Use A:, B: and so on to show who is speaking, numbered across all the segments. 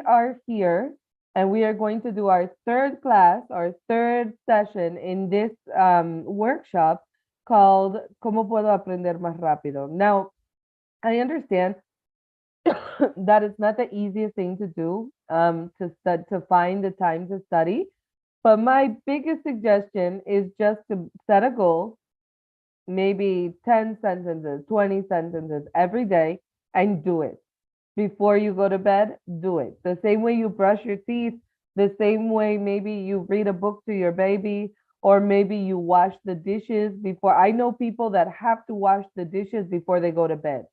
A: are here and we are going to do our third class, our third session in this workshop called ¿Cómo puedo aprender más rápido? Now, I understand that it's not the easiest thing to do to find the time to study. But my biggest suggestion is just to set a goal, maybe 10 sentences, 20 sentences every day, and do it. Before you go to bed, do it. The same way you brush your teeth, the same way maybe you read a book to your baby, or maybe you wash the dishes before. I know people that have to wash the dishes before they go to bed.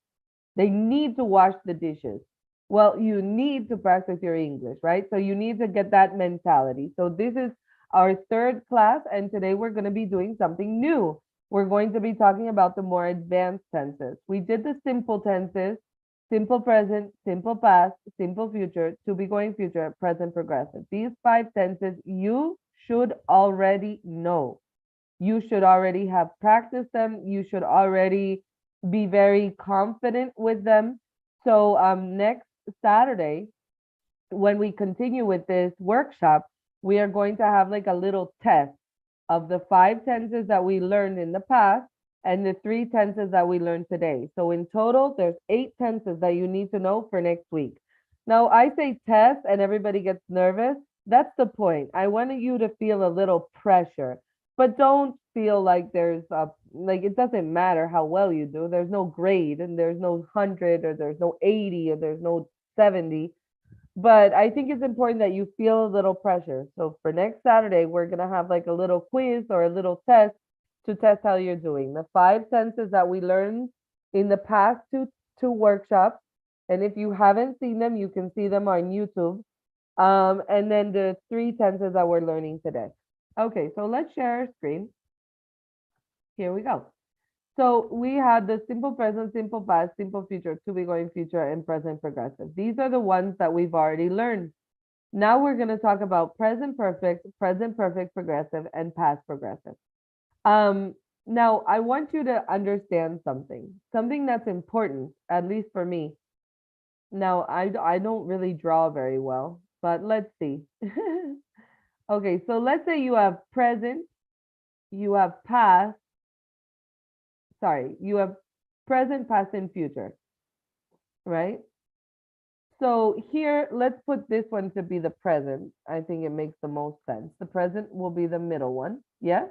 A: They need to wash the dishes. Well, you need to practice your English, right? So you need to get that mentality. So this is our third class, and today we're going to be doing something new. We're going to be talking about the more advanced tenses. We did the simple tenses, simple present, simple past, simple future, to be going future, present progressive. These 5 tenses you should already know. You should already have practiced them. You should already be very confident with them. So next Saturday, when we continue with this workshop, we are going to have like a little test of the 5 tenses that we learned in the past and the 3 tenses that we learned today. So in total, there's 8 tenses that you need to know for next week. Now, I say test and everybody gets nervous. That's the point. I wanted you to feel a little pressure, but don't feel like there's like it doesn't matter how well you do. There's no grade and there's no 100 or there's no 80 or there's no 70. But I think it's important that you feel a little pressure. So for next Saturday, we're going to have like a little quiz or a little test to test how you're doing. The 5 tenses that we learned in the past two workshops. And if you haven't seen them, you can see them on YouTube. And then the 3 tenses that we're learning today. Okay, so let's share our screen. Here we go. So we had the simple present, simple past, simple future, to be going future, and present progressive. These are the ones that we've already learned. Now we're going to talk about present perfect progressive, and past progressive. Now I want you to understand something that's important, at least for me. Now I don't really draw very well, but let's see. Okay, so let's say you have present, you have past, you have present, past, and future, right? So here, let's put this one to be the present. I think it makes the most sense. The present will be the middle one, yeah?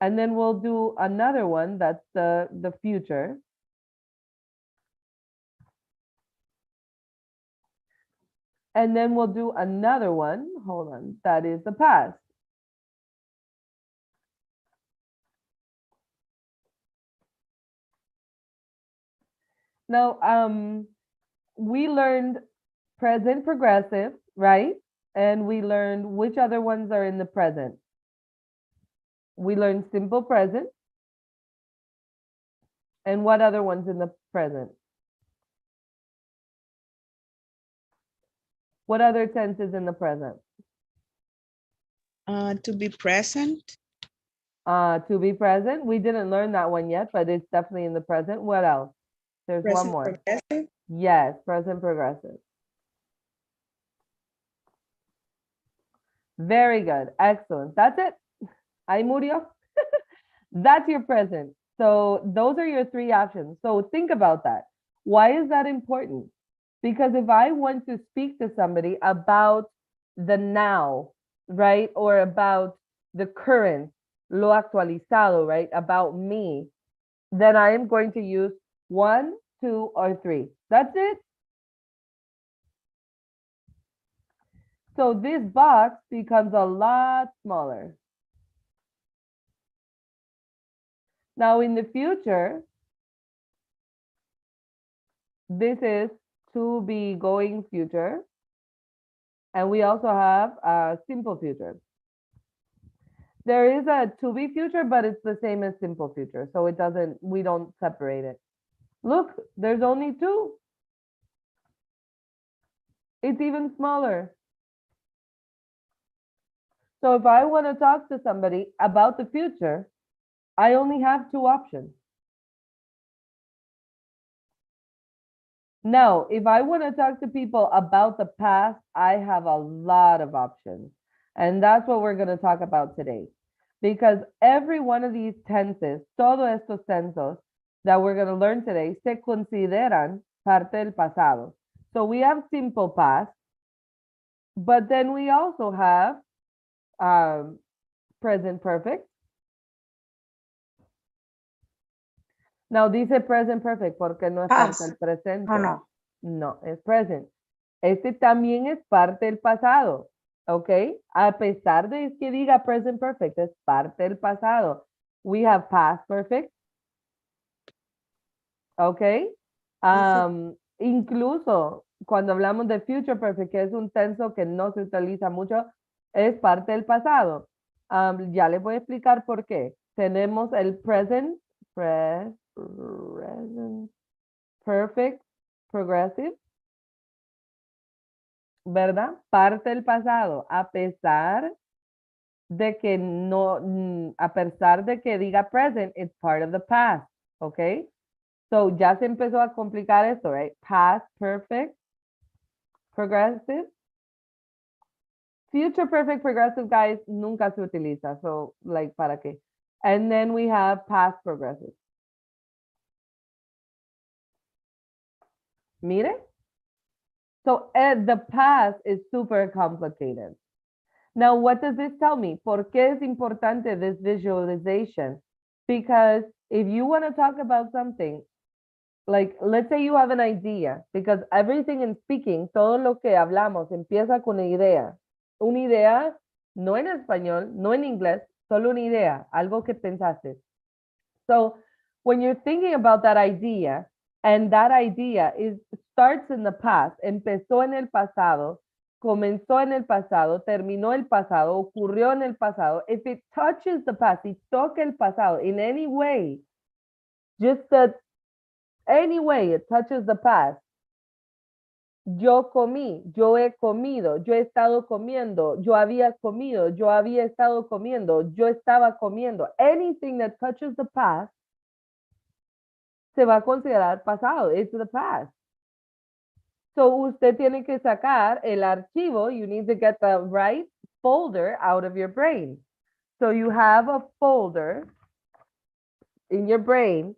A: And then we'll do another one that's the future. And then we'll do another one, hold on, that is the past. Now, we learned present progressive, right? And we learned which other ones are in the present. We learned simple present. And what other ones in the present? What other tense is in the present?
B: To be present.
A: To be present. We didn't learn that one yet, but it's definitely in the present. What else? There's
B: Present
A: one more.
B: progressive.
A: Yes, present progressive. Very good. Excellent. That's it. Ahí murió. That's your present. So those are your 3 options. So think about that. Why is that important? Because if I want to speak to somebody about the now, right? Or about the current, lo actualizado, right? About me, then I am going to use 1, 2, or 3. That's it. So this box becomes a lot smaller. Now in the future, this is to be going future. And we also have a simple future. There is a to be future, but it's the same as simple future. So we don't separate it. Look, there's only 2. It's even smaller. So if I want to talk to somebody about the future, I only have 2 options. Now, if I want to talk to people about the past, I have a lot of options. And that's what we're going to talk about today. Because every one of these tenses, todos estos tensos that we're going to learn today, se consideran parte del pasado. So we have simple past, but then we also have present perfect. Now dice present perfect porque no es parte
B: Past.
A: del presente.
B: Oh, no.
A: No, es present. Este también es parte del pasado, ¿ok? A pesar de que diga present perfect, es parte del pasado. We have past perfect, ¿ok? Incluso cuando hablamos de future perfect, que es un tenso que no se utiliza mucho, es parte del pasado. Ya les voy a explicar por qué. Tenemos el present perfect progressive, ¿verdad? Parte del pasado, a pesar de que no, a pesar de que diga present, it's part of the past, ¿ok? So ya se empezó a complicar esto, right? Past perfect progressive. Future perfect progressive, guys, nunca se utiliza, so like, ¿para qué? And then we have past progressive. Mire? So the past is super complicated. Now, what does this tell me? ¿Por qué es importante this visualization? Because if you want to talk about something, like, let's say you have an idea, because everything in speaking, todo lo que hablamos empieza con una idea. Una idea, no en español, no en inglés, solo una idea, algo que pensaste. So, when you're thinking about that idea, and that idea starts in the past, empezó en el pasado, comenzó en el pasado, terminó el pasado, ocurrió en el pasado. If it touches the past, si toca el pasado in any way, just that any way it touches the past. Yo comí, yo he comido, yo he estado comiendo, yo había comido, yo había estado comiendo, yo estaba comiendo. Anything that touches the past se va a considerar pasado. It's the past. So usted tiene que sacar el archivo. You need to get the right folder out of your brain. So you have a folder in your brain.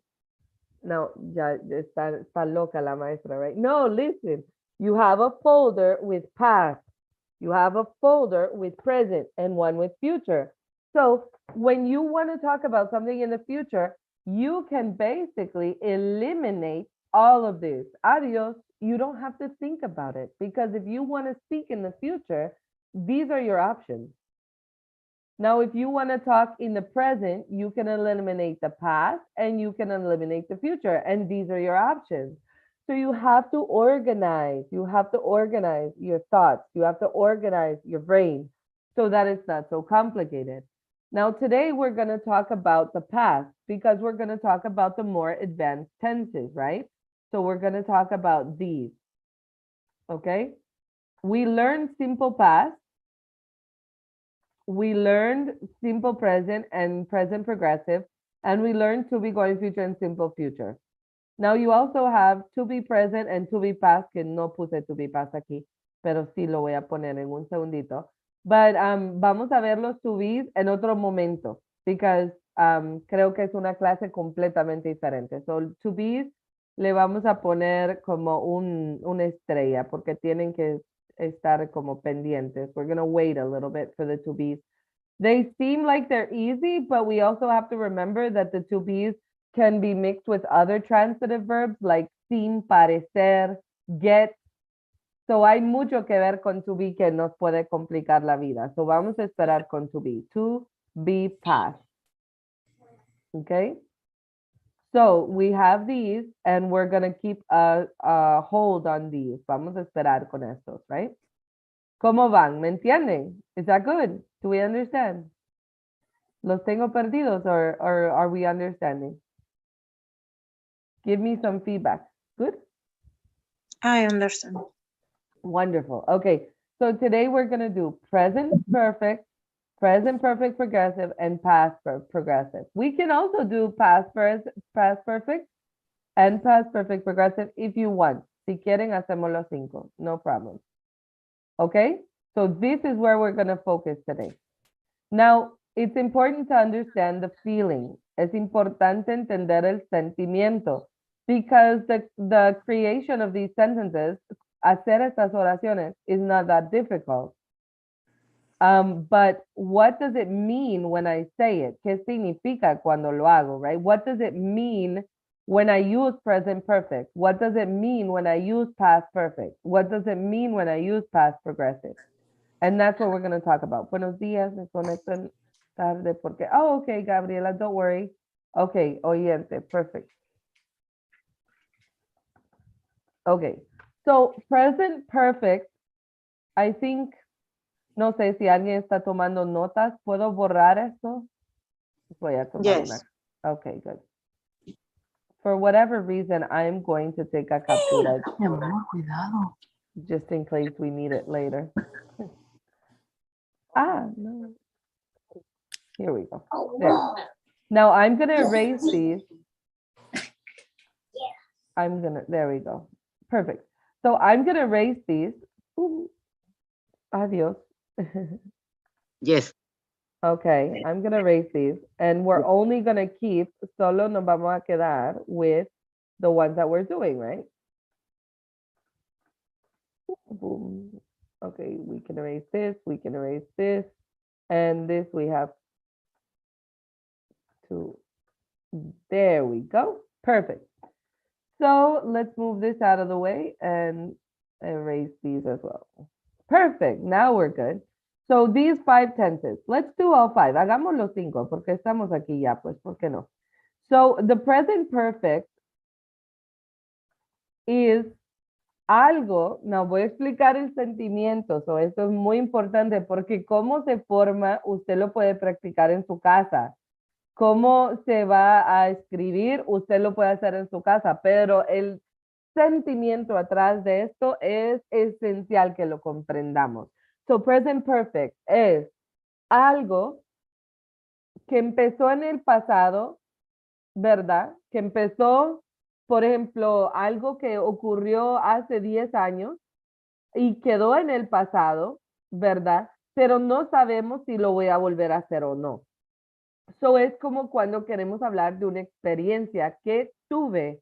A: No, ya está loca la maestra, right? No, listen. You have a folder with past. You have a folder with present and one with future. So when you want to talk about something in the future, you can basically eliminate all of this. Adios. You don't have to think about it because if you want to speak in the future, these are your options. Now, if you want to talk in the present, you can eliminate the past and you can eliminate the future. And these are your options. So you have to organize. You have to organize your thoughts. You have to organize your brain so that it's not so complicated. Now, today we're going to talk about the past because we're going to talk about the more advanced tenses, right? So we're going to talk about these. Okay? We learned simple past. We learned simple present and present progressive, and we learned to be going future and simple future. Now you also have to be present and to be past, que no puse to be past aquí, pero sí lo voy a poner en un segundito. But vamos a ver los to be's en otro momento, because creo que es una clase completamente diferente. So to be's le vamos a poner como una estrella, porque tienen que estar como pendientes. We're going to wait a little bit for the to be's. They seem like they're easy, but we also have to remember that the to be's can be mixed with other transitive verbs like sin, parecer, get. So hay mucho que ver con to be que nos puede complicar la vida. So vamos a esperar con to be past. Okay? So we have these and we're going to keep a hold on these. Vamos a esperar con estos, right? ¿Cómo van? ¿Me entienden? Is that good? Do we understand? ¿Los tengo perdidos or are we understanding? Give me some feedback. Good?
B: I understand.
A: Wonderful. Okay. So today we're going to do present perfect progressive, and past progressive. We can also do past perfect and past perfect progressive if you want. Si quieren, hacemos los 5. No problem. Okay? So this is where we're going to focus today. Now, it's important to understand the feeling. Es importante entender el sentimiento. Because the creation of these sentences, hacer estas oraciones, is not that difficult. But what does it mean when I say it? ¿Qué significa cuando lo hago, right? What does it mean when I use present perfect? What does it mean when I use past perfect? What does it mean when I use past progressive? And that's what we're going to talk about. Buenos días, me conectan tarde porque, oh, okay, Gabriela, don't worry. Okay, oyente, perfect. Okay, so present perfect, I think, no sé si alguien está tomando notas. ¿Puedo borrar esto? Voy a tomar
B: Yes.
A: una. Okay, good. For whatever reason, I'm going to take a captura
C: Mi amor, cuidado.
A: just in case we need it later. No. Here we go. There. Now I'm going to erase these. There we go. Perfect. So I'm going to erase these. Ooh. Adios.
C: Yes.
A: Okay, I'm going to erase these. And we're only going to keep, solo nos vamos a quedar with the ones that we're doing, right? Boom. Okay, we can erase this, we can erase this, and this we have to, there we go, perfect. So let's move this out of the way and erase these as well. Perfect, now we're good. So these 5 tenses, let's do all 5, hagamos los 5, porque estamos aquí ya, pues, ¿por qué no? So the present perfect is algo, no voy a explicar el sentimiento, so esto es muy importante porque cómo se forma, usted lo puede practicar en su casa. Cómo se va a escribir, usted lo puede hacer en su casa, pero el sentimiento atrás de esto es esencial que lo comprendamos. So present perfect es algo que empezó en el pasado, ¿verdad? Que empezó, por ejemplo, algo que ocurrió hace 10 años y quedó en el pasado, ¿verdad? Pero no sabemos si lo voy a volver a hacer o no. So es como cuando queremos hablar de una experiencia que tuve,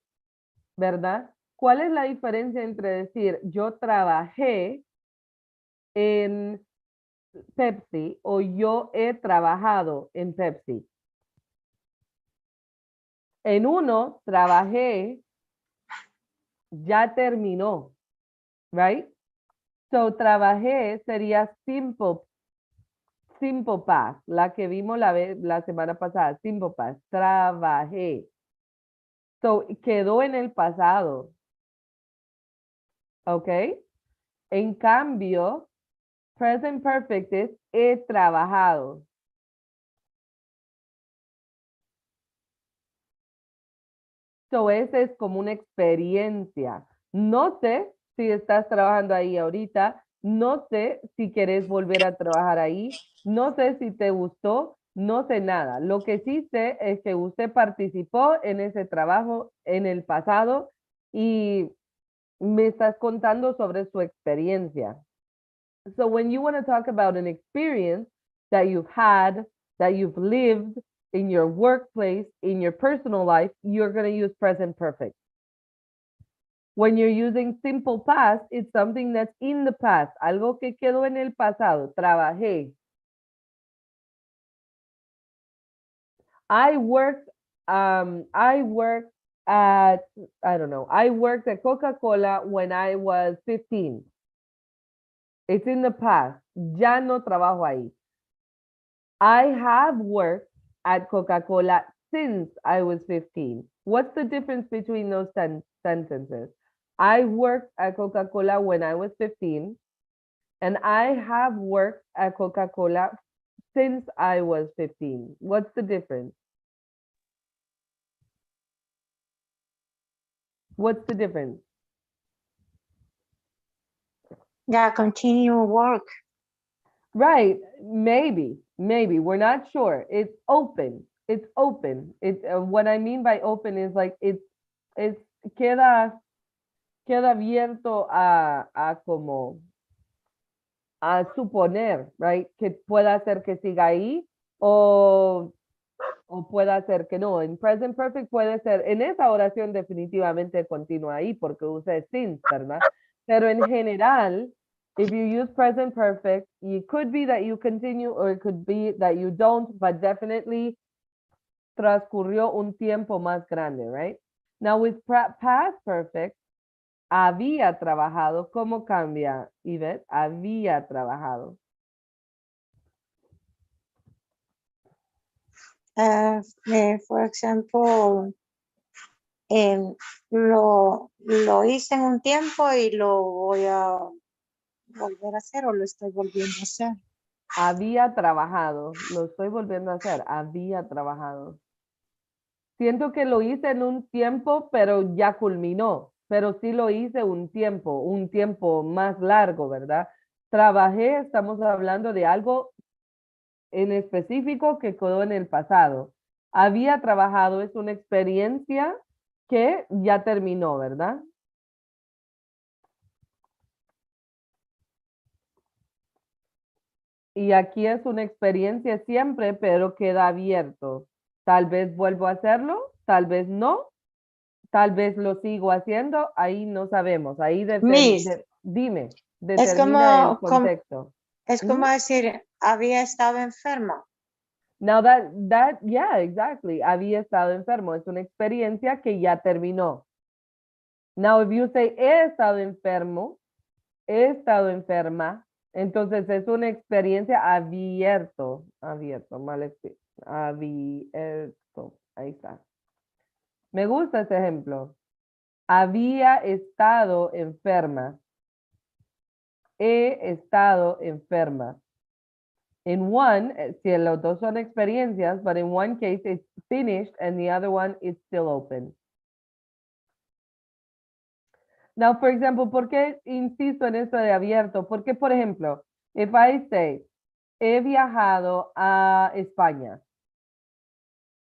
A: ¿verdad? ¿Cuál es la diferencia entre decir yo trabajé en Pepsi o yo he trabajado en Pepsi? En uno, trabajé, ya terminó, right? So, trabajé sería simple past, la que vimos la semana pasada, simple past, trabajé. So, quedó en el pasado, ¿ok? En cambio, present perfect es he trabajado. So, esa es como una experiencia. No sé si estás trabajando ahí ahorita, no sé si quieres volver a trabajar ahí, no sé si te gustó, no sé nada. Lo que sí sé es que usted participó en ese trabajo en el pasado y me estás contando sobre su experiencia. So when you want to talk about an experience that you've had, that you've lived in your workplace, in your personal life, you're going to use present perfect. When you're using simple past, it's something that's in the past, algo que quedó en el pasado. Trabajé. I worked at, I don't know, I worked at Coca-Cola when I was 15. It's in the past. Ya no trabajo ahí. I have worked at Coca-Cola since I was 15. What's the difference between those sentences? I worked at Coca-Cola when I was 15, and I have worked at Coca-Cola since I was 15. What's the difference? What's the difference?
B: Yeah, continue work.
A: Right, maybe, we're not sure. It's open. What I mean by open is like it's queda queda abierto a como a suponer, right? Que pueda ser que siga ahí o pueda ser que no. En present perfect puede ser, en esa oración definitivamente continúa ahí porque usa since, ¿verdad? Pero en general, if you use present perfect, it could be that you continue or it could be that you don't, but definitely transcurrió un tiempo más grande, right? Now with past perfect, había trabajado. ¿Cómo cambia, Yvette? Había trabajado.
B: For example, lo hice en un tiempo y lo voy a volver a hacer o lo estoy volviendo a hacer.
A: Había trabajado. Lo estoy volviendo a hacer. Había trabajado. Siento que lo hice en un tiempo, pero ya culminó. Pero sí lo hice un tiempo más largo, ¿verdad? Trabajé, estamos hablando de algo en específico que quedó en el pasado. Había trabajado, es una experiencia que ya terminó, ¿verdad? Y aquí es una experiencia siempre, pero queda abierto. Tal vez vuelvo a hacerlo, tal vez no, tal vez lo sigo haciendo, ahí no sabemos. Ahí
B: Miss,
A: dime,
B: es
A: determina el contexto.
B: es como decir, había estado enferma.
A: Now yeah, exactly. Había estado enfermo. Es una experiencia que ya terminó. Now, if you say he estado enfermo, he estado enferma, entonces es una experiencia abierto, ahí está. Me gusta ese ejemplo. Había estado enferma. He estado enferma. In one, si los dos son experiencias, but in one case it's finished and the other one is still open. Now, for example, ¿por qué insisto en esto de abierto? Porque, por ejemplo, if I say, he viajado a España.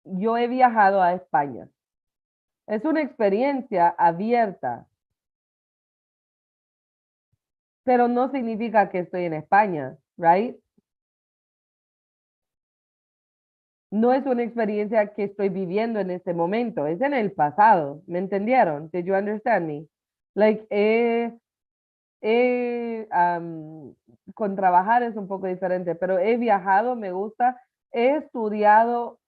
A: Yo he viajado a España. Es una experiencia abierta, pero no significa que estoy en España, right? No es una experiencia que estoy viviendo en este momento, es en el pasado. ¿Me entendieron? Did you understand me? Like, con trabajar es un poco diferente, pero he viajado, me gusta. He estudiado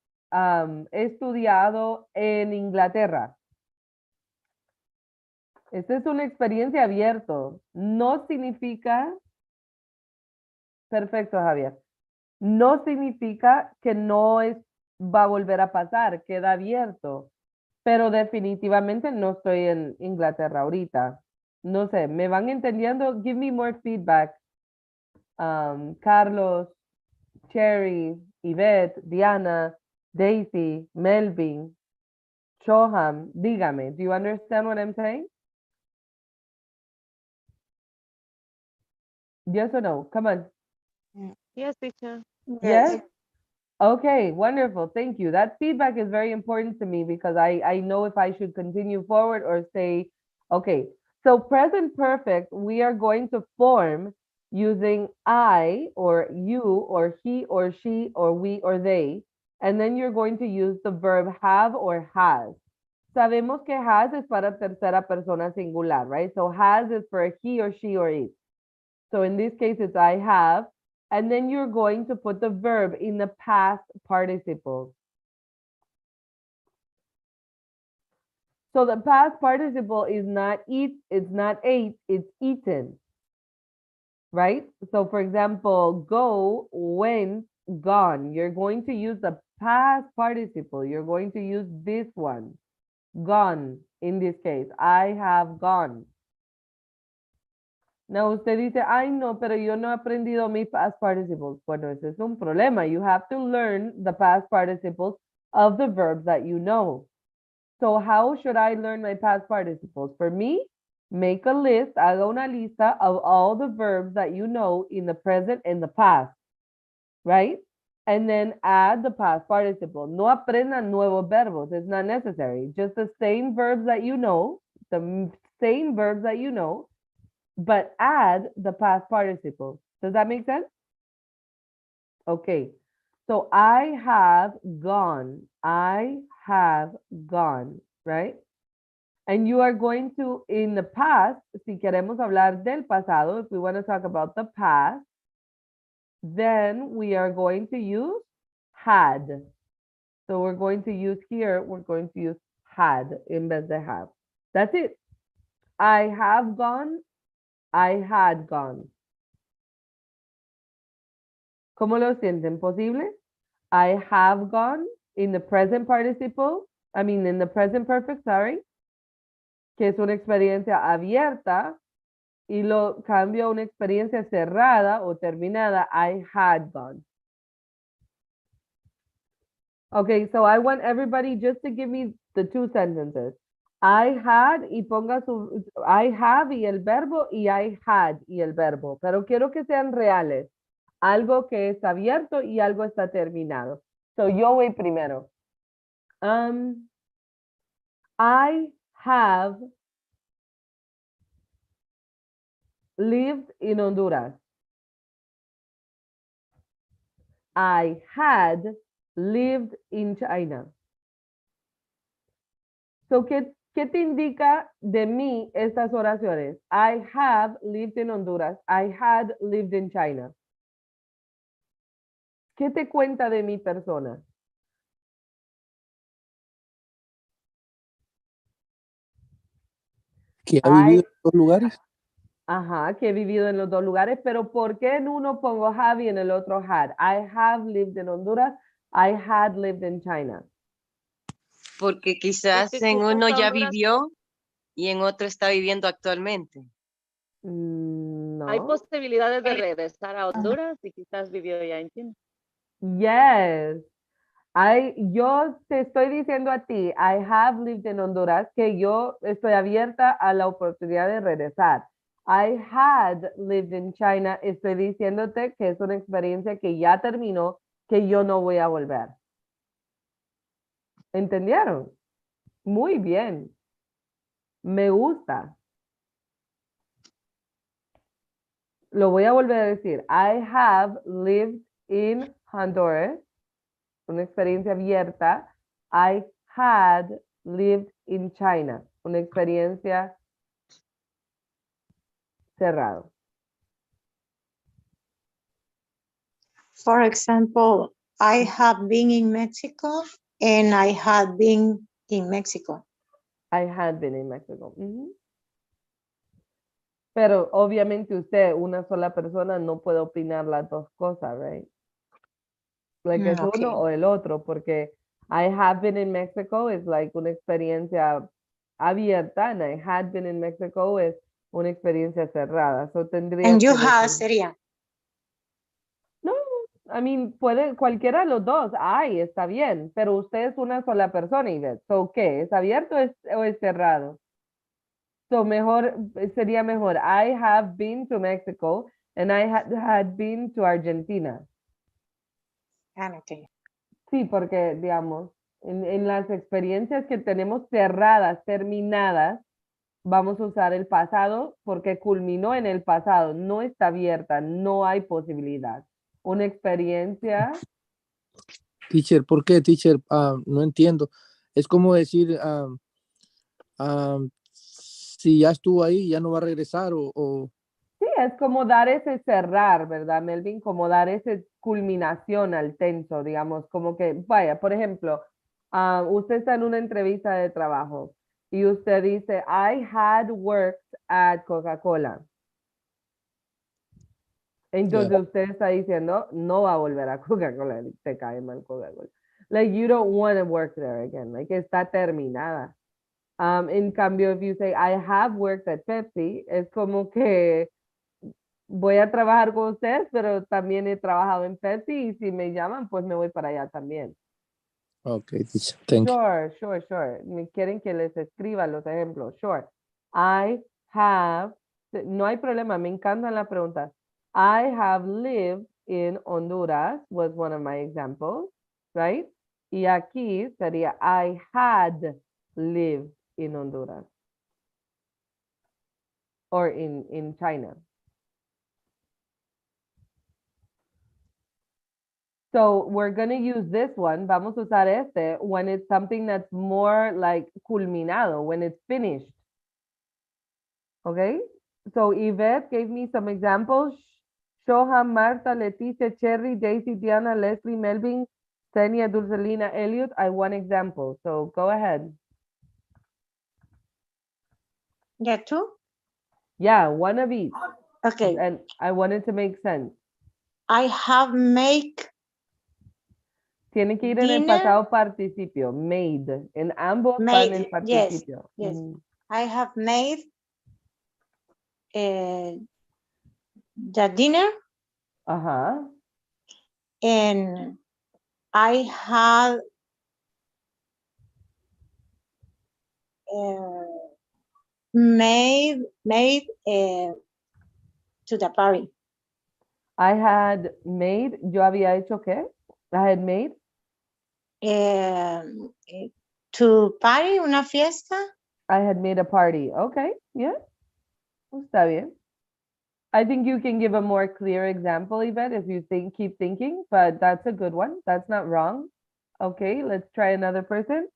A: en Inglaterra. Esta es una experiencia abierta. No significa, perfecto, Javier. No significa que va a volver a pasar, queda abierto. Pero definitivamente no estoy en Inglaterra ahorita. No sé, ¿me van entendiendo? Give me more feedback. Carlos, Cherry, Yvette, Diana, Daisy, Melvin, Shoham, dígame, do you understand what I'm saying? Yes or no? Come on.
D: Yes, teacher.
A: Yes? Okay, wonderful. Thank you. That feedback is very important to me because I know if I should continue forward or say, okay. So present perfect, we are going to form using I or you or he or she or we or they. And then you're going to use the verb have or has. Sabemos que has es para tercera persona singular, right? So has is for he or she or it. So in this case, it's I have. And then you're going to put the verb in the past participle. So the past participle is not eat, it's not ate, it's eaten. Right? So for example, go, went, gone. You're going to use the past participle. You're going to use this one. Gone, in this case. I have gone. No, usted dice, ay, no, pero yo no he aprendido mis past participles. Bueno, ese es un problema. You have to learn the past participles of the verbs that you know. So how should I learn my past participles? For me, make a list, haga una lista of all the verbs that you know in the present and the past, right? And then add the past participle. No aprendan nuevos verbos. It's not necessary. Just the same verbs that you know, the same verbs that you know, but add the past participle. Does that make sense? Okay. So I have gone. I have gone, right? And you are going to, in the past, si queremos hablar del pasado, if we want to talk about the past, then we are going to use had. So we're going to use here, we're going to use had in vez de have. That's it. I have gone, I had gone. ¿Cómo lo sienten? ¿Posible? I have gone in the present participle, in the present perfect, sorry, que es una experiencia abierta, y lo cambio a una experiencia cerrada o terminada. I had gone. Okay, so I want everybody just to give me the two sentences. I had y ponga su, I have y el verbo y I had y el verbo, pero quiero que sean reales. Algo que está abierto y algo está terminado. So yo voy primero. I have lived in Honduras. I had lived in China. So, ¿qué te indica de mí estas oraciones? I have lived in Honduras. I had lived in China. ¿Qué te cuenta de mi persona?
E: Que ha vivido en dos lugares.
A: Ajá, que he vivido en los dos lugares, pero ¿por qué en uno pongo have y en el otro had? I have lived in Honduras. I had lived in China.
F: Porque quizás
D: Porque
F: en
D: quizás
F: uno ya
D: Honduras-
F: vivió y en otro está viviendo actualmente.
D: Hay
A: No.
D: posibilidades de regresar a Honduras y quizás vivió ya en China.
A: Yes. Yo te estoy diciendo a ti, I have lived in Honduras, que yo estoy abierta a la oportunidad de regresar. I had lived in China, estoy diciéndote que es una experiencia que ya terminó, que yo no voy a volver. ¿Entendieron? Muy bien. Me gusta. Lo voy a volver a decir. I have lived in Honduras. Una experiencia abierta. I had lived in China. Una experiencia cerrada.
B: For example, I have been in Mexico and I had been in Mexico.
A: I had been in Mexico. Pero obviamente usted, una sola persona, no puede opinar las dos cosas, right? Like es
B: Okay.
A: uno o el otro, porque I have been in Mexico es like una experiencia abierta, and I had been in Mexico es una experiencia cerrada. So tendría
B: And you
A: que
B: have
A: decir-
B: sería.
A: No, puede cualquiera de los dos. Ay, está bien, pero usted es una sola persona, Ivette. So, ¿qué? ¿Es abierto o es cerrado? So, sería mejor. I have been to Mexico and I had been to Argentina.
B: Okay.
A: Sí, porque, digamos, en las experiencias que tenemos cerradas, terminadas, vamos a usar el pasado porque culminó en el pasado, no está abierta, no hay posibilidad. Una experiencia,
E: Teacher, ¿por qué, teacher? No entiendo. Es como decir, si ya estuvo ahí, ya no va a regresar o
A: sí, es como dar ese cerrar, ¿verdad, Melvin? Como dar esa culminación al tenso, digamos, como que, vaya, por ejemplo, usted está en una entrevista de trabajo y usted dice, I had worked at Coca-Cola. Entonces usted está diciendo, no va a volver a Coca-Cola, te cae mal Coca-Cola. Like, you don't want to work there again, like, está terminada. En cambio, if you say, I have worked at Pepsi, es como que voy a trabajar con ustedes, pero también he trabajado en Pepsi y si me llaman, pues me voy para allá también.
E: Ok, teacher, thank you.
A: Sure. Me quieren que les escriba los ejemplos. Sure. I have, no hay problema, me encantan las preguntas. I have lived in Honduras was one of my examples, right? Y aquí sería I had lived in Honduras. or in China. So we're gonna use this one, vamos a usar este, when it's something that's more like culminado, when it's finished. Okay? So Yvette gave me some examples. Shoha, Marta, Leticia, Cherry, Daisy, Diana, Leslie, Melvin, Tania, Dulcelina, Elliot. I one example. So go ahead.
B: Yeah, two?
A: Yeah, one of each.
B: Okay.
A: And I wanted to make sense.
B: I have make
A: Tiene que ir en el
B: dinner.
A: pasado participio. Made. En ambos van en
B: Made, yes,
A: participio.
B: yes.
A: Mhm.
B: I have made the dinner
A: Ajá.
B: and I have made to the party.
A: I had made. Yo había hecho qué? I had made.
B: To party, una fiesta.
A: I had made a party. Okay. Yeah. Está bien. I think you can give a more clear example, Yvette, if you keep thinking, but that's a good one. That's not wrong. Okay, let's try another person.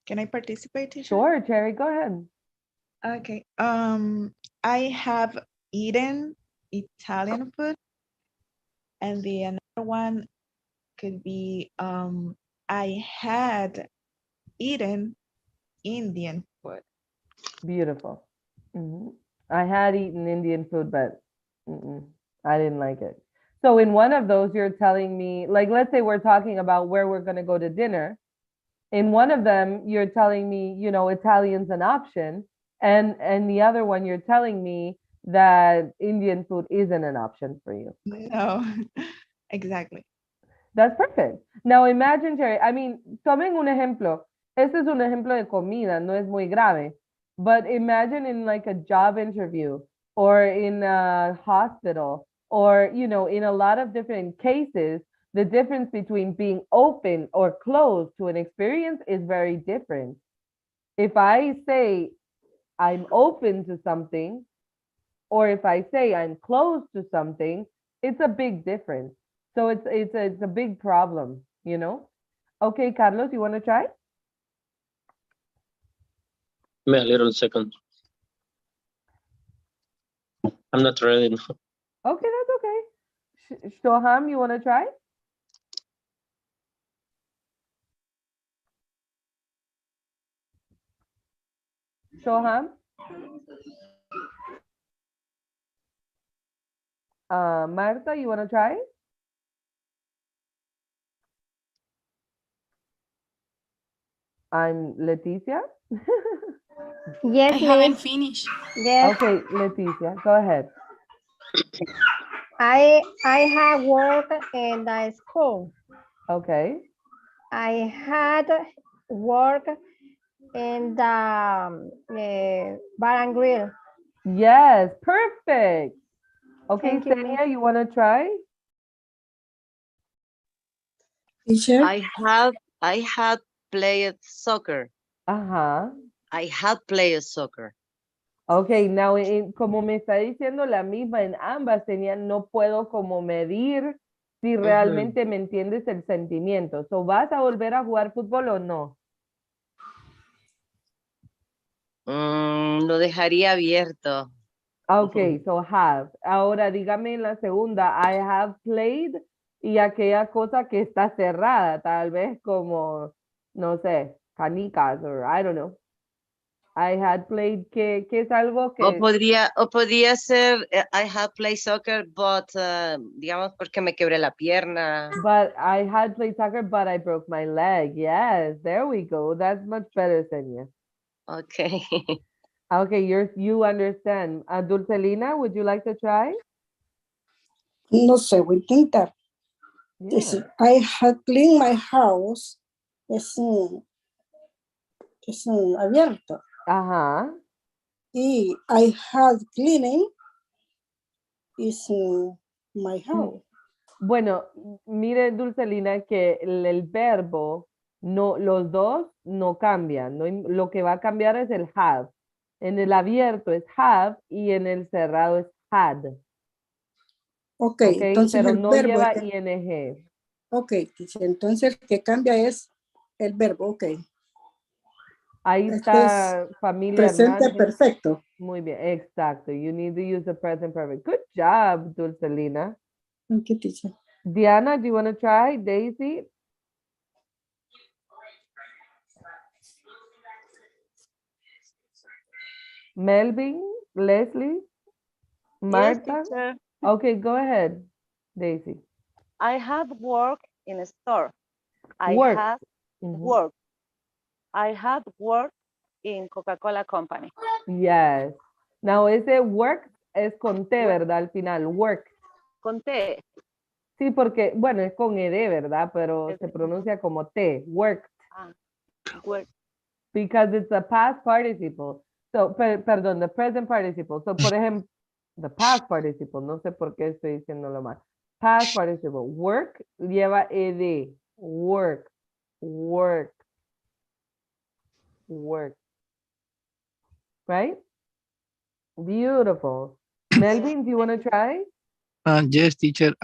G: Can I participate, teacher?
A: Sure, Cherry, go ahead.
G: Okay. I have eaten Italian food, and the another one could be I had eaten Indian food.
A: Beautiful. Mhm. I had eaten Indian food, but I didn't like it. So in one of those, you're telling me, like, let's say we're talking about where we're going to go to dinner. In one of them, you're telling me, you know, Italian's an option, and the other one, you're telling me that Indian food isn't an option for you.
G: No, exactly.
A: That's perfect. Now imagine, Jerry, I mean, tomen un ejemplo. Este es un ejemplo de comida, no es muy grave. But imagine in like a job interview or in a hospital or, you know, in a lot of different cases, the difference between being open or closed to an experience is very different. If I say I'm open to something, or if I say I'm closed to something, it's a big difference. So it's a big problem, you know? Okay, Carlos, you want to try?
H: Give me a little second. I'm not ready.
A: Okay, that's okay. Shoham, you want to try? Shoham? Marta, you want to try? I'm Leticia.
I: Yes,
J: I
I: miss.
J: haven't finished.
I: Yes,
A: Okay, Leticia, go ahead.
I: I have worked in the school.
A: Okay.
I: I had work in the bar and grill.
A: Yes, perfect. Okay,
I: Thank you, miss.
A: Senia, you want to try?
C: Teacher,
F: I had played soccer.
A: Ajá.
F: I had played soccer.
A: Ok, now, como me está diciendo la misma en ambas, tenía, no puedo como medir si realmente me entiendes el sentimiento. So, ¿vas a volver a jugar fútbol o no?
F: Lo dejaría abierto.
A: Ok, so have. Ahora dígame en la segunda, I have played y aquella cosa que está cerrada, tal vez como, no sé, canicas or I don't know. I had played, que es algo que...
F: O podría ser, I had played soccer, but, digamos, porque me quebré la pierna.
A: But I had played soccer, but I broke my leg. Yes, there we go. That's much better, Senia.
F: Okay.
A: Okay, you understand. Dulcelina, would you like to try?
C: no sé, we think that
A: Yeah.
C: I had cleaned my house. Es abierto.
A: Ajá.
C: Y I had cleaning is my house.
A: Bueno, mire, Dulcelina, que el verbo, no, los dos no cambian. No, lo que va a cambiar es el have. En el abierto es have y en el cerrado es had.
C: Ok,
A: Ok,
C: entonces
A: pero
C: el
A: no
C: verbo,
A: lleva ing.
C: ok, teacher, entonces el que cambia es el verbo, ok.
A: Ahí
C: Este es
A: está familia
C: presente
A: Hernández.
C: perfecto.
A: Muy bien, exacto. You need to use the present perfect. Good job, Dulcelina.
C: Thank you, teacher.
A: Diana, do you want to try? Daisy? Melvin? Leslie?
D: Yes,
A: Martha?
D: teacher.
A: Okay, go ahead, Daisy.
D: I have worked in a store. I
A: Work.
D: have
A: Mhm.
D: worked. I have worked in Coca-Cola Company.
A: Yes. Now, ese work es con T,
D: Work.
A: ¿verdad? Al final, work.
D: Conté.
A: Sí, porque, bueno, es con ED, ¿verdad? Pero se
D: Ese.
A: pronuncia como T, work,
D: Ah, work.
A: because it's a past participle. So, perdón, the present participle. So, por ejemplo, the past participle, no sé por qué estoy diciéndolo mal. Past participle, work lleva ED, work, work, work. Right? Beautiful. Melvin, do you want to try?
E: Yes, teacher.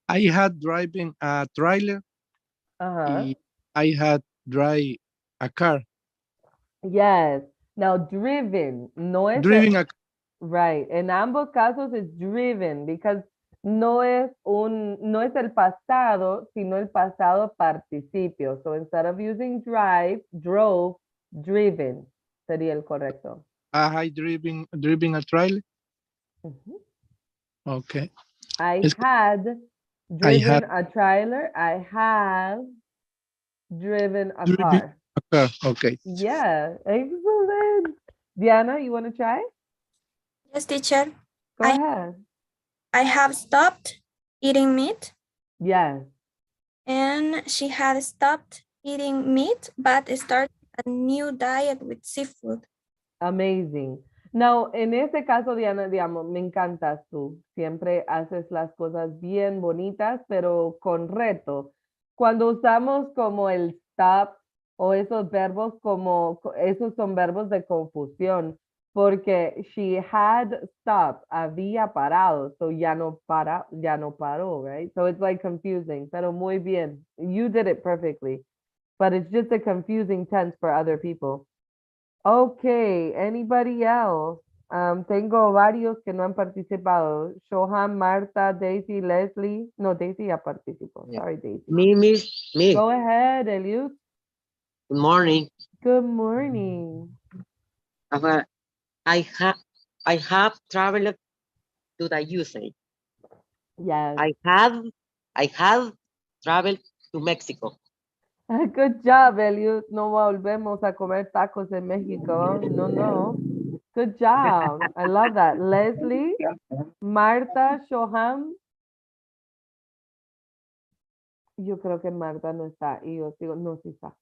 E: I had driving a trailer.
A: Uh-huh.
E: Y I had drive a car.
A: Yes. Now, driven, no es
E: Driving a
A: right. En ambos casos es driven, because no es el pasado, sino el pasado participio. So instead of using drive, drove, driven sería el correcto.
E: I driving a trailer.
A: Ujú.
E: Okay.
A: I
E: Es-
A: had
E: I had
A: driven a trailer. I have driven a
E: driving
A: car.
E: a car. Okay.
A: Yeah, excellent. Diana, you want to try?
J: Yes, teacher.
A: Go
J: I-
A: ahead.
J: I have stopped eating meat,
A: Yes.
J: and she had stopped eating meat but started a new diet with seafood.
A: Amazing. Now, en este caso, Diana, digamos, me encantas tú. Siempre haces las cosas bien bonitas, pero con reto. Cuando usamos como el stop o esos verbos como, esos son verbos de confusión, porque she had stopped, había parado, so ya no paró, right? So it's like confusing, pero muy bien. You did it perfectly, but it's just a confusing tense for other people. Okay, anybody else? Tengo varios que no han participado. Shohan, Marta, Daisy, Leslie. No, Daisy ya participó.
K: Yeah.
A: Sorry, Daisy.
K: Me.
A: Go ahead, Eliud.
K: Good morning.
A: Good morning.
K: Uh, I have traveled to the USA.
A: Yes.
K: I have traveled to Mexico.
A: Good job, Eliud. No volvemos a comer tacos en México. No, no. Good job. I love that. Leslie, Marta, Shoham. Yo creo que Marta no está. Y yo digo, no, sí está.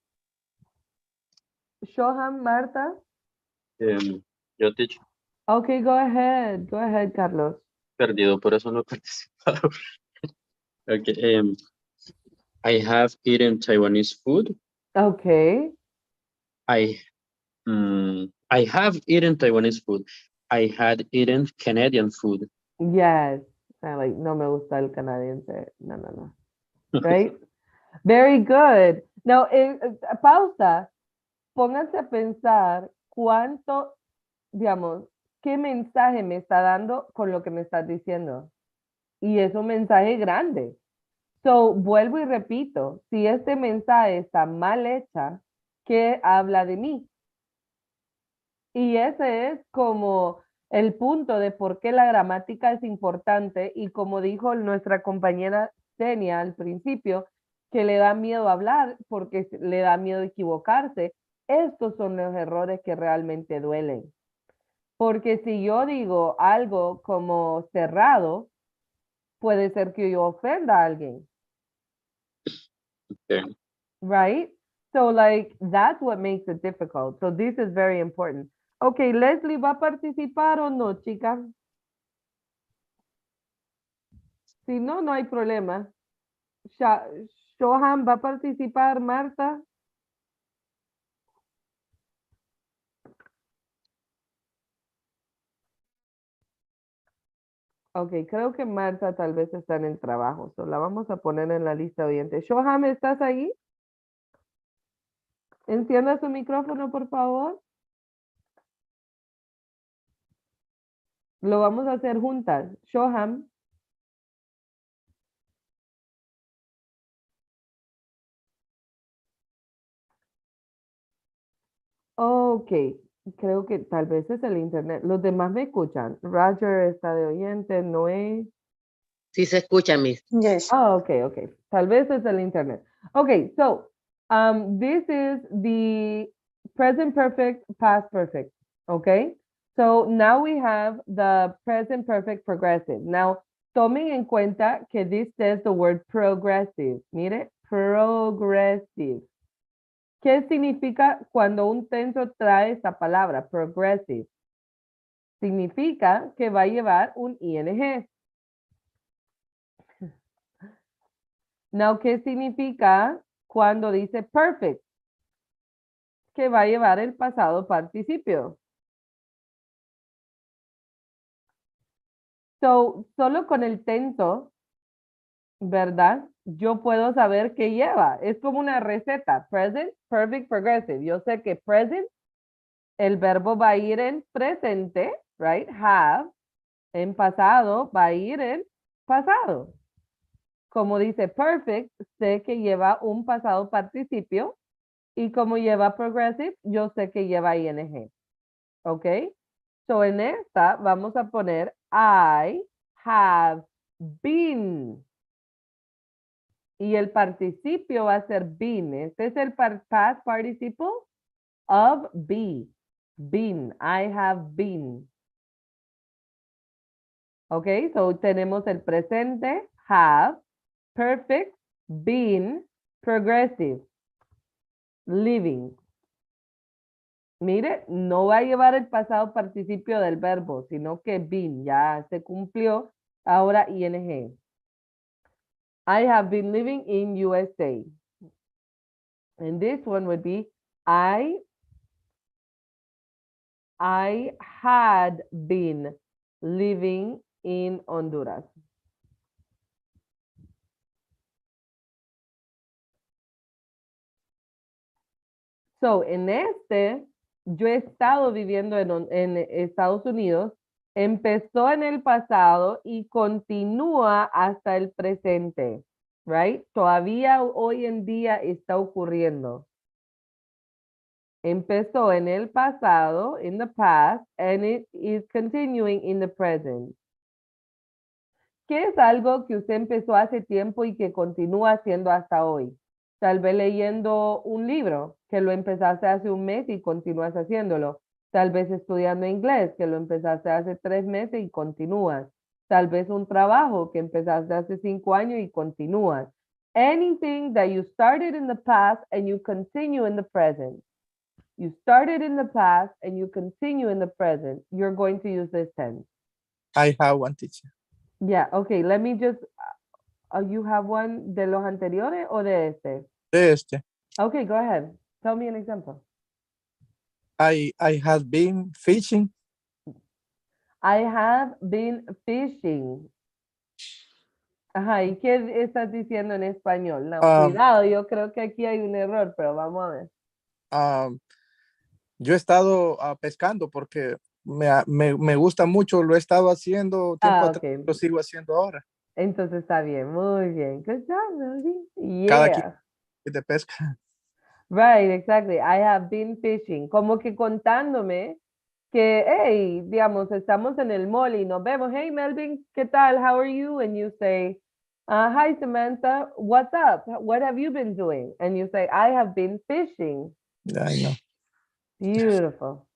A: Shoham, Marta.
H: Yo te he
A: Okay, go ahead. Go ahead, Carlos.
H: perdido, por eso no he participado. Okay, I have eaten Taiwanese food.
A: Okay.
H: I have eaten Taiwanese food. I had eaten Canadian food.
A: Yes. Like, no me gusta el canadiense. No, no, no. Right? Very good. Now, pausa. Pónganse a pensar cuánto, digamos, qué mensaje me está dando con lo que me estás diciendo. Y es un mensaje grande. So, vuelvo y repito, si este mensaje está mal hecha, ¿qué habla de mí? Y ese es como el punto de por qué la gramática es importante y como dijo nuestra compañera Tenia al principio, que le da miedo hablar porque le da miedo equivocarse. Estos son los errores que realmente duelen. Porque si yo digo algo como cerrado, puede ser que yo ofenda a alguien.
H: Okay.
A: Right? So like, that's what makes it difficult. So this is very important. Okay, Leslie, ¿va a participar o no, chica? Si no, no hay problema. Shohan, ¿va a participar, Marta? Ok, creo que Marta tal vez está en el trabajo. So la vamos a poner en la lista de oyentes. Shoham, ¿estás ahí? Encienda su micrófono, por favor. Lo vamos a hacer juntas. Shoham. Ok, creo que tal vez es el internet. Los demás me escuchan. Roger está de oyente, Noé.
K: Sí se escucha, Miss.
B: Yes.
A: Oh, okay, okay. Tal vez es el internet. Okay, so this is the present perfect, past perfect. Okay, so now we have the present perfect progressive. Now, tomen en cuenta que this says the word progressive. Mire, progressive. ¿Qué significa cuando un tenso trae esta palabra, progressive? Significa que va a llevar un ing. Now, ¿qué significa cuando dice perfect? Que va a llevar el pasado participio. So, solo con el tenso, ¿verdad? Yo puedo saber qué lleva. Es como una receta. Present, perfect, progressive. Yo sé que present, el verbo va a ir en presente, right? Have. En pasado, va a ir en pasado. Como dice perfect, sé que lleva un pasado participio. Y como lleva progressive, yo sé que lleva ing. ¿Ok? So en esta vamos a poner I have been. Y el participio va a ser been. Este es el past participle of be. Been. I have been. ¿Ok? So tenemos el presente, have, perfect, been, progressive, living. Mire, no va a llevar el pasado participio del verbo, sino que been ya se cumplió. Ahora ing. I have been living in USA. And this one would be I had been living in Honduras. So, en este, yo he estado viviendo en Estados Unidos, empezó en el pasado y continúa hasta el presente, right? Todavía hoy en día está ocurriendo. Empezó en el pasado, in the past, and it is continuing in the present. ¿Qué es algo que usted empezó hace tiempo y que continúa haciendo hasta hoy? Tal vez leyendo un libro que lo empezaste hace un mes y continúas haciéndolo. Tal vez estudiando inglés que lo empezaste hace 3 meses y continúas. Tal vez un trabajo que empezaste hace 5 años y continúas. Anything that you started in the past and you continue in the present. You started in the past and you continue in the present. You're going to use this tense.
E: I have one, teacher.
A: Yeah, okay, let me just, you have one de los anteriores o de este?
E: De este.
A: Okay, go ahead. Tell me an example.
E: I have been fishing.
A: I have been fishing. Ajá, ¿y qué estás diciendo en español? No, cuidado, yo creo que aquí hay un error, pero vamos a ver.
E: Yo he estado pescando porque me gusta mucho, lo he estado haciendo tiempo atrás,
A: Okay.
E: lo sigo haciendo ahora.
A: Entonces está bien, muy bien. Good job, Melody.
E: Cada
A: Yeah.
E: quien de pesca.
A: Right, exactly. I have been fishing. Como que contándome que, hey, digamos, estamos en el mall y nos vemos. Hey, Melvin, ¿qué tal? How are you? And you say, hi, Samantha, what's up? What have you been doing? And you say, I have been fishing.
E: I know.
A: Beautiful.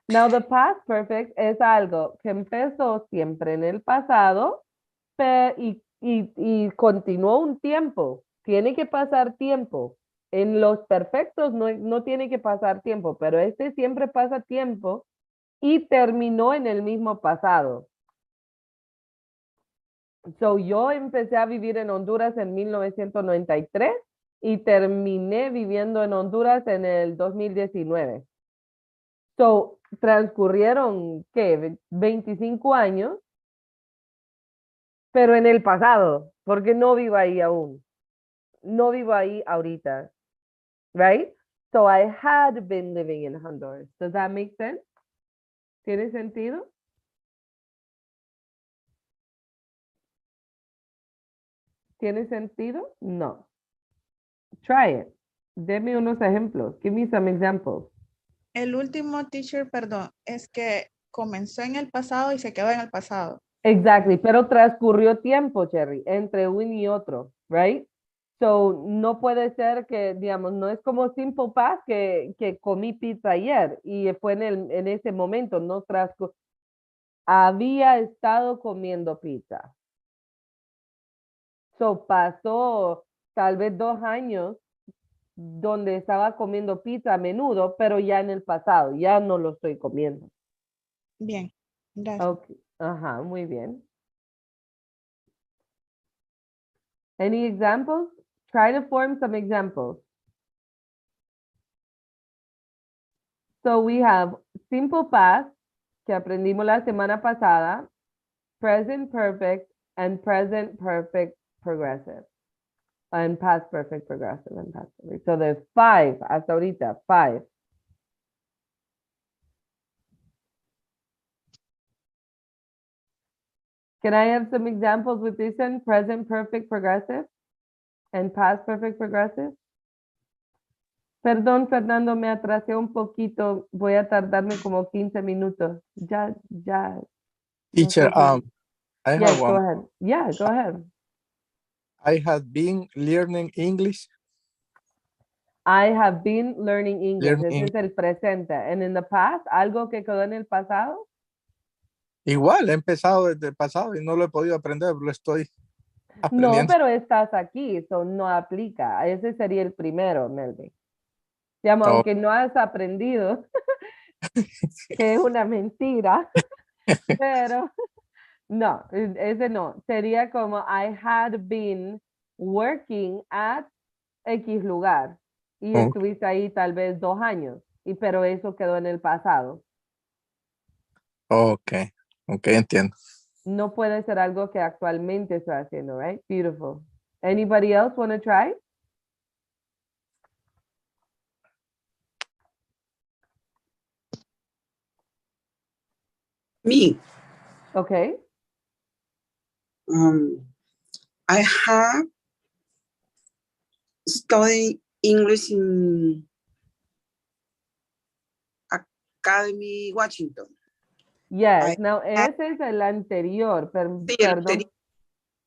A: Now, the past perfect es algo que empezó siempre en el pasado y continuó un tiempo. Tiene que pasar tiempo. En los perfectos no tiene que pasar tiempo, pero este siempre pasa tiempo y terminó en el mismo pasado. So, yo empecé a vivir en Honduras en 1993 y terminé viviendo en Honduras en el 2019. So, transcurrieron, ¿qué? 25 años pero en el pasado, porque no vivo ahí aún. No vivo ahí ahorita. Right? So I had been living in Honduras. Does that make sense? ¿Tiene sentido? ¿Tiene sentido? No. Try it. Deme unos ejemplos. Give me some examples.
G: El último teacher, perdón, es que comenzó en el pasado y se quedó en el pasado.
A: Exactly, pero transcurrió tiempo, Cherry, entre uno y otro, right? So, no puede ser que, digamos, no es como Simple Past que comí pizza ayer y fue en ese momento, no transcurrió. Había estado comiendo pizza. So, pasó tal vez 2 años donde estaba comiendo pizza a menudo, pero ya en el pasado, ya no lo estoy comiendo.
G: Bien, gracias.
A: Okay. Ajá, muy bien. Any examples? Try to form some examples. So we have simple past, que aprendimos la semana pasada, present perfect, and present perfect progressive. And past perfect progressive and past perfect. So there's 5 hasta ahorita, 5. Can I have some examples with this one? Present perfect progressive and past perfect progressive. Perdón, Fernando, me atrasé un poquito. Voy a tardarme como 15 minutos. Ya. No
E: Teacher,
A: sé si-
E: I have
A: Yes, go
E: one.
A: ahead. Yeah, go ahead.
E: I had been learning English.
A: I have been learning English.
E: Learning
A: Ese es el presente. And in the past, algo que quedó en el pasado.
E: Igual, he empezado desde el pasado y no lo he podido aprender, lo estoy
A: No,
E: aprendiendo.
A: pero estás aquí, eso no aplica. Ese sería el primero, Melvin. Digamos,
E: Oh,
A: aunque no has aprendido, que es una mentira, pero no, ese no. Sería como I had been working at X lugar y
E: oh,
A: estuviste ahí tal vez 2 años, pero eso quedó en el pasado.
E: ok, entiendo.
A: No puede ser algo que actualmente estoy haciendo, right? Beautiful. Anybody else want to try?
C: Me,
A: Okay.
C: I have studied English in Academy Washington.
A: Yes.
C: I
A: Now,
C: have-
A: ese es el anterior,
C: Sí, el
A: perdón.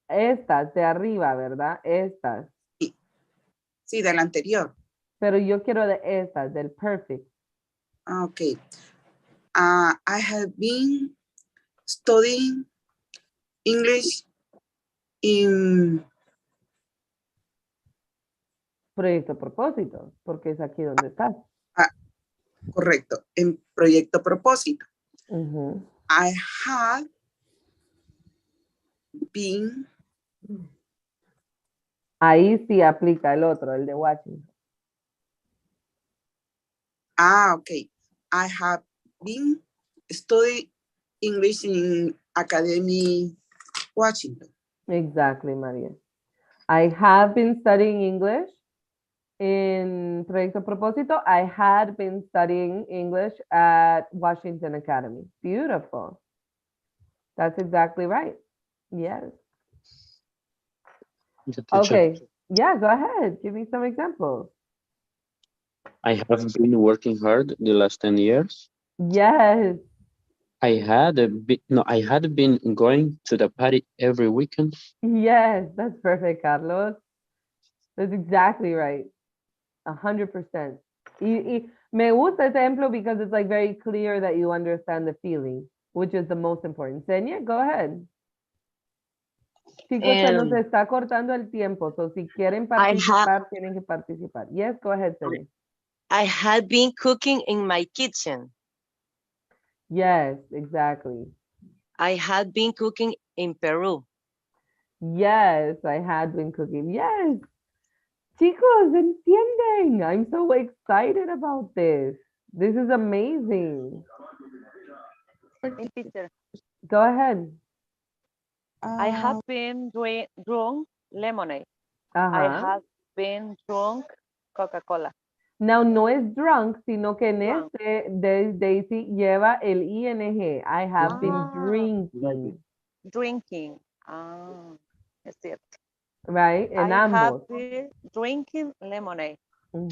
A: Estas de arriba, ¿verdad? Estas.
C: sí, del anterior.
A: Pero yo quiero de estas, del perfect.
C: Okay. I have been studying English in
A: Proyecto propósito, porque es aquí donde estás.
C: correcto, en proyecto propósito.
A: Ujú.
C: I have been
A: Ahí sí aplica el otro, el de Washington.
C: okay. I have been studying English in Academy Washington.
A: Exactly, María. I have been studying English in Proyecto Propósito. I had been studying English at Washington Academy. Beautiful. That's exactly right. Yes.
H: The teacher,
A: Okay. Yeah, go ahead. Give me some examples.
H: I have been working hard the last 10 years.
A: Yes.
H: I had been going to the party every weekend.
A: Yes, that's perfect, Carlos. That's exactly right. 100%. Y me gusta ese ejemplo because it's like very clear that you understand the feeling, which is the most important. Senia, go ahead. Chicos, se nos está cortando el tiempo, so si quieren participar, tienen que participar. Yes, go ahead, Senia.
F: I had been cooking in my kitchen.
A: Yes, exactly.
F: I had been cooking in Peru.
A: Yes, I had been cooking. Yes. Chicos, entienden. I'm so excited about this. This is amazing.
D: Teacher,
A: Go ahead.
D: I have been drunk lemonade. I
A: Ajá.
D: have been drunk Coca-Cola.
A: Now, no es drunk, sino que en
D: Drunk.
A: este Daisy lleva el ing. I have been
D: Ah,
A: drinking,
D: drinking. Ah, es cierto.
A: right? En
D: I have
A: ambos.
D: been drinking lemonade.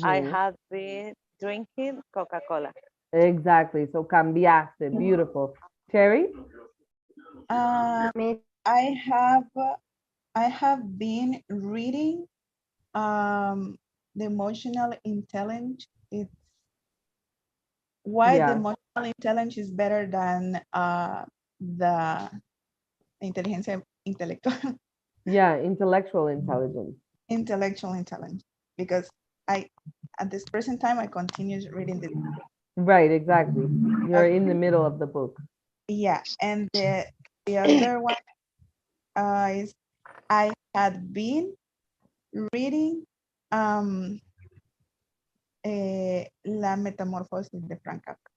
D: I
A: Ujú.
D: have been drinking Coca-Cola.
A: Exactly. So cambiaste. Beautiful. Cherry?
I: Miss,
G: I have been reading the emotional intelligence. It's why the
A: Yeah.
G: emotional intelligence is better than the inteligencia intelectual.
A: Yeah. Intellectual intelligence.
G: Intellectual intelligence, because at this present time I continue reading the
A: Right. Exactly. You're
G: Okay.
A: in the middle of the book.
G: Yeah, and the other one is I had been reading La Metamorfosis de Frank Kafka.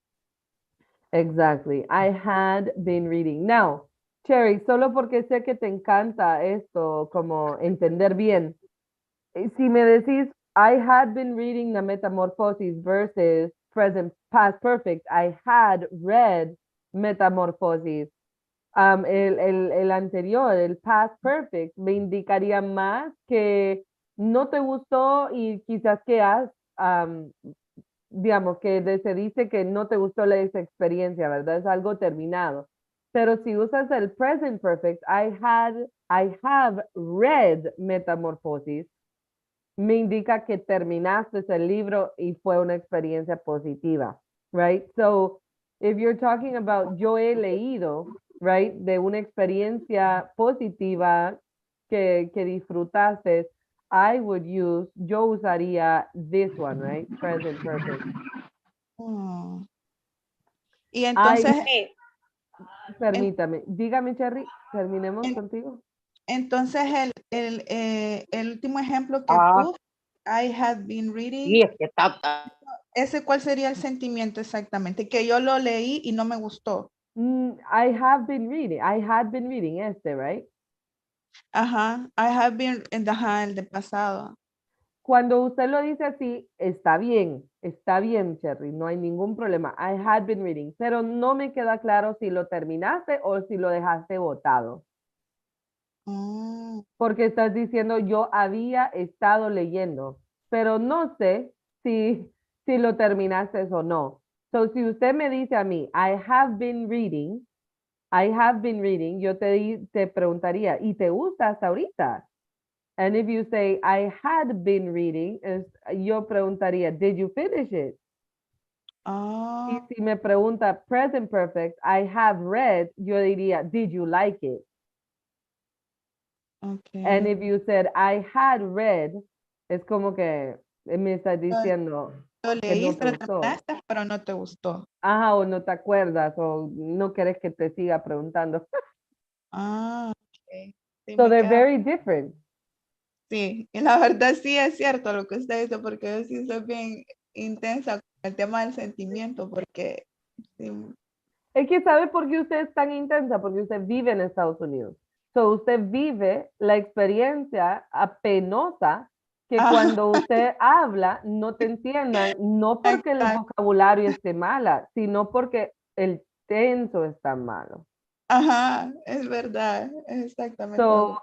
A: Exactly. I had been reading. Now, Cherry, solo porque sé que te encanta esto, como entender bien. Si me decís, I had been reading La Metamorphosis versus present past perfect, I had read Metamorphosis. El anterior, el past perfect, me indicaría más que no te gustó y quizás que has, digamos, que se dice que no te gustó esa experiencia, ¿verdad? Es algo terminado. Pero si usas el present perfect, I have read Metamorphosis, me indica que terminaste el libro y fue una experiencia positiva, right? So, if you're talking about yo he leído, right, de una experiencia positiva que disfrutaste, yo usaría this one, right? Present perfect.
G: Y entonces,
A: Permítame, dígame, Cherry, terminemos contigo.
G: entonces el último ejemplo que puse, I had been reading.
K: Sí, es que está.
G: ¿Ese cuál sería el sentimiento exactamente? Que yo lo leí y no me gustó.
A: I had been reading este, right?
G: Ajá, I have been, el de pasado.
A: Cuando usted lo dice así, está bien, Cherry, no hay ningún problema. I had been reading, pero no me queda claro si lo terminaste o si lo dejaste botado. Porque estás diciendo yo había estado leyendo, pero no sé si lo terminaste o no. So, si usted me dice a mí, I have been reading, yo te preguntaría, ¿y te gusta hasta ahorita? And if you say, I had been reading, yo preguntaría, did you finish it? Y si me pregunta present perfect, I have read, yo diría, did you like it?
G: Okay.
A: And if you said, I had read, es como que me estás diciendo
G: Lo
A: que no
G: leíste,
A: te
G: lo
A: gustó.
G: terminaste, pero no te gustó.
A: Ajá, o no te acuerdas, o no quieres que te siga preguntando.
G: Ok. Sí,
A: So
G: me
A: they're
G: queda-
A: very different.
G: sí, y la verdad sí es cierto lo que usted dice, porque yo sí soy bien intensa con el tema del sentimiento, porque sí,
A: Es que sabe por qué usted es tan intensa, porque usted vive en Estados Unidos. So usted vive la experiencia penosa que cuando usted habla no te entiendan, no porque el vocabulario esté mala, sino porque el tenso está malo.
G: ajá, es verdad, es exactamente.
A: So,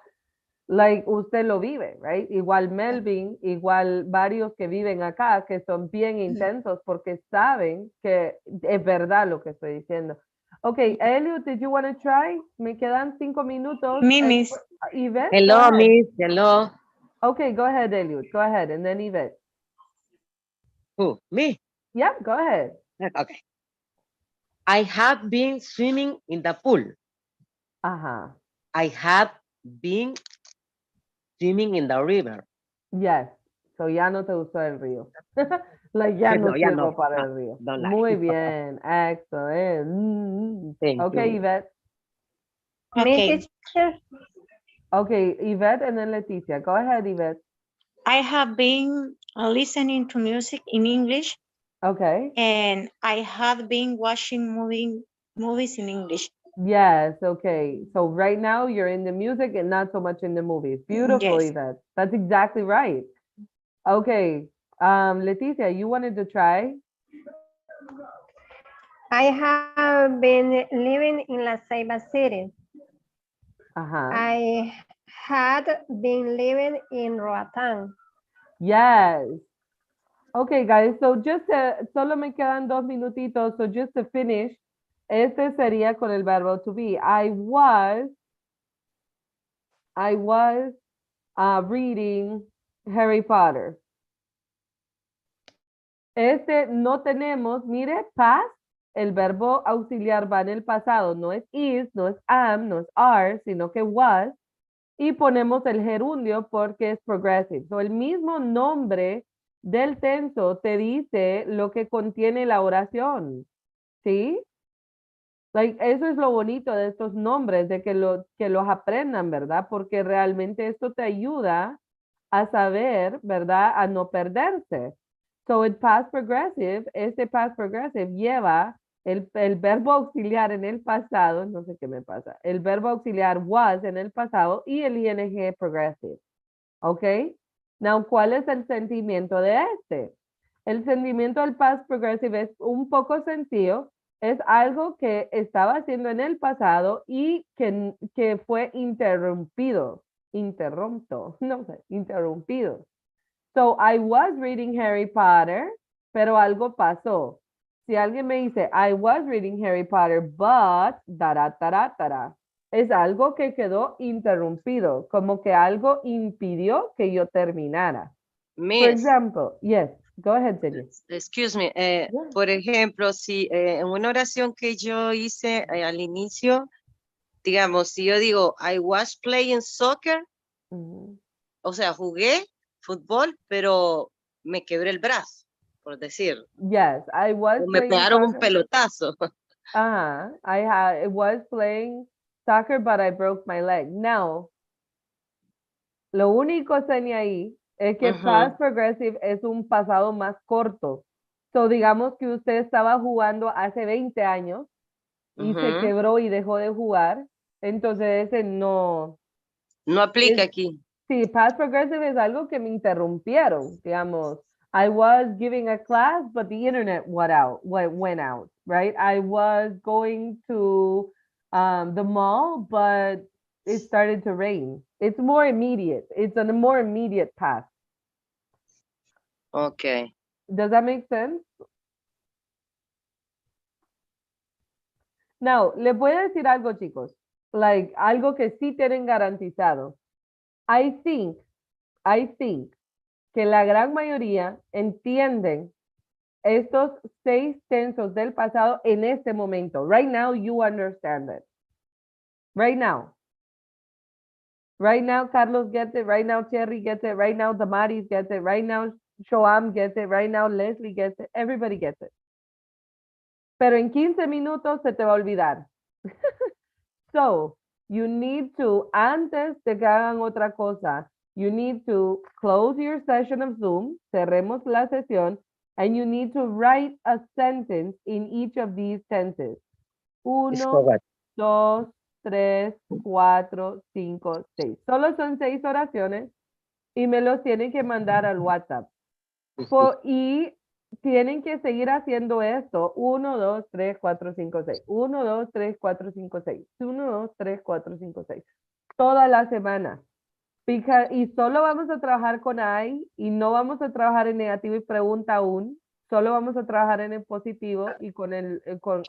A: like usted lo vive, right? Igual Melvin, igual varios que viven acá que son bien intensos porque saben que es verdad lo que estoy diciendo. Okay, Elliot, did you want to try? Me quedan 5 minutos.
K: Miss.
A: Yvette, go
K: Hello,
A: ahead.
K: Miss. Hello.
A: Okay, go ahead, Elliot. Go ahead, and then Yvette.
K: Who? Me?
A: Yeah, go ahead.
K: Okay. I have been swimming in the pool.
A: Ajá.
K: I have been swimming in the river.
A: Yes. So ya no te gustó el río. Like ya no
K: ya
A: sirvo
K: no.
A: para
K: No,
A: el río.
K: don't like.
A: Muy bien. Excellent.
K: Thank
A: Okay,
K: you.
A: Yvette.
B: Okay.
I: Miss teacher,
A: Okay, Yvette and then Leticia. Go ahead, Yvette.
B: I have been listening to music in English,
A: Okay.
B: and I have been watching movies in English.
A: Yes, okay. So right now you're in the music and not so much in the movies. Beautiful,
B: Yes.
A: Yvette. That's exactly right. Okay. Leticia, you wanted to try?
I: I have been living in La Ceiba City.
A: Uh-huh.
I: I had been living in Roatán.
A: Yes. Okay, guys. So solo me quedan 2 minutitos. So just to finish, este sería con el verbo to be. I was reading Harry Potter. Este no tenemos, mire, past, el verbo auxiliar va en el pasado, no es is, no es am, no es are, sino que was, y ponemos el gerundio porque es progressive. So, el mismo nombre del tenso te dice lo que contiene la oración, ¿sí? Like, eso es lo bonito de estos nombres, de que los aprendan, ¿verdad? Porque realmente esto te ayuda a saber, ¿verdad? A no perderse. So, el past progressive, este past progressive lleva el verbo auxiliar en el pasado, no sé qué me pasa, el verbo auxiliar was en el pasado y el ing progressive. ¿Ok? Now, ¿cuál es el sentimiento de este? El sentimiento del past progressive es un poco sencillo, es algo que estaba haciendo en el pasado y que fue interrumpido, no sé, interrumpido. So, I was reading Harry Potter, pero algo pasó. Si alguien me dice, I was reading Harry Potter, but, es algo que quedó interrumpido, como que algo impidió que yo terminara. For
F: Miss,
A: example, yes, go ahead, Celia.
F: excuse me,
A: Yeah.
F: por ejemplo, si en una oración que yo hice al inicio, digamos, si yo digo, I was playing soccer, o sea, jugué fútbol, pero me quebré el brazo, por decir.
A: Yes, I was
F: O me
A: playing
F: pegaron un
A: soccer.
F: pelotazo.
A: I was playing soccer, but I broke my leg. Now, lo único, Senia, ahí es que
F: Ujú.
A: past progressive es un pasado más corto. So, digamos que usted estaba jugando hace 20 años y se
F: Ujú.
A: quebró y dejó de jugar. Entonces, ese no.
F: No aplica
A: Es-
F: aquí.
A: Sí, past progressive es algo que me interrumpieron. Digamos, I was giving a class, but the internet went out, right? I was going to the mall, but it started to rain. It's more immediate. It's a more immediate past.
F: Ok.
A: Does that make sense? Now, les voy a decir algo, chicos. Like, algo que sí tienen garantizado. I think que la gran mayoría entienden estos 6 tensos del pasado en este momento. Right now, you understand it. Right now. Right now, Carlos gets it. Right now, Cherry gets it. Right now, Damaris gets it. Right now, Shoam gets it. Right now, Leslie gets it. Everybody gets it. Pero en 15 minutos se te va a olvidar. So, you need to, antes de que hagan otra cosa, you need to close your session of Zoom, cerremos la sesión, and you need to write a sentence in each of these tenses. 1, 2, 3, 4, 5, 6. Solo son 6 oraciones y me los tienen que mandar al WhatsApp. Y tienen que seguir haciendo esto. 1, 2, 3, 4, 5, 6. 1, 2, 3, 4, 5, 6. 1, 2, 3, 4, 5, 6. Toda la semana. Y solo vamos a trabajar con I y no vamos a trabajar en negativo y pregunta aún. Solo vamos a trabajar en el positivo y con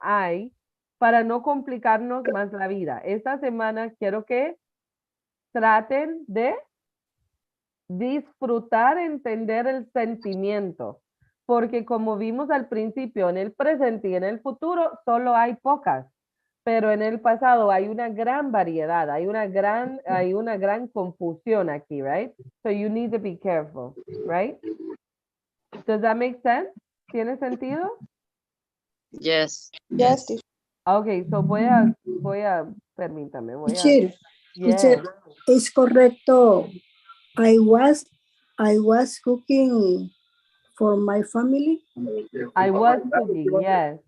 A: I para no complicarnos más la vida. Esta semana quiero que traten de disfrutar, entender el sentimiento, porque como vimos al principio, en el presente y en el futuro solo hay pocas, pero en el pasado hay una gran variedad, hay una gran confusión aquí, right? So you need to be careful, right? Does that make sense? ¿Tiene sentido?
F: Yes.
C: Yes.
A: Okay, so permítame,
C: Teacher,
A: yes.
C: teacher, es correcto. I was cooking for my family.
A: I was cooking, yes.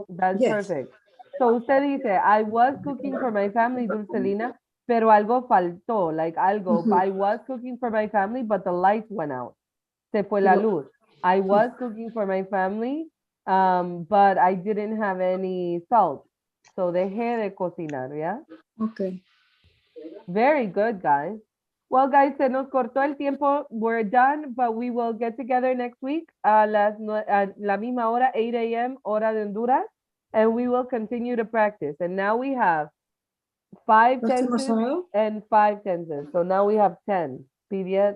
A: That's
C: Yes.
A: perfect. So usted dice, I was cooking for my family, Dulcelina, pero algo faltó, like algo.
C: Ujú.
A: I was cooking for my family, but the lights went out. Se fue la luz. I was cooking for my family, but I didn't have any salt. So dejé de cocinar, ¿ya?
C: Okay.
A: Very good, guys. Well, guys, se nos cortó el tiempo. We're done, but we will get together next week a la misma hora, 8 a.m., hora de Honduras, and we will continue to practice. And now we have 5
C: Próximo
A: tenses
C: sábado.
A: and 5 tenses. So now we have 10. Pidia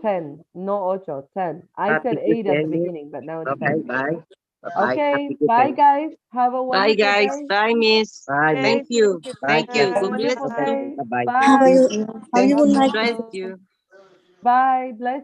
A: 10, no 8, 10. I said 8 at the beginning, but now it's
K: Okay,
A: 10.
K: bye. Bye-bye.
A: Okay,
K: Happy
A: bye,
K: weekend.
A: guys. Have a
F: Bye,
A: wonderful
F: guys.
A: day.
F: Bye, Miss.
K: Bye.
D: Okay,
F: Thank you.
K: Bye.
F: Thank you.
A: Have a
F: God bless
A: wonderful
K: Okay.
A: day.
K: Bye-bye.
J: How
A: Bye.
J: you, how you
F: you.
J: would like
F: Bless
J: to
F: you.
A: Bye. Bless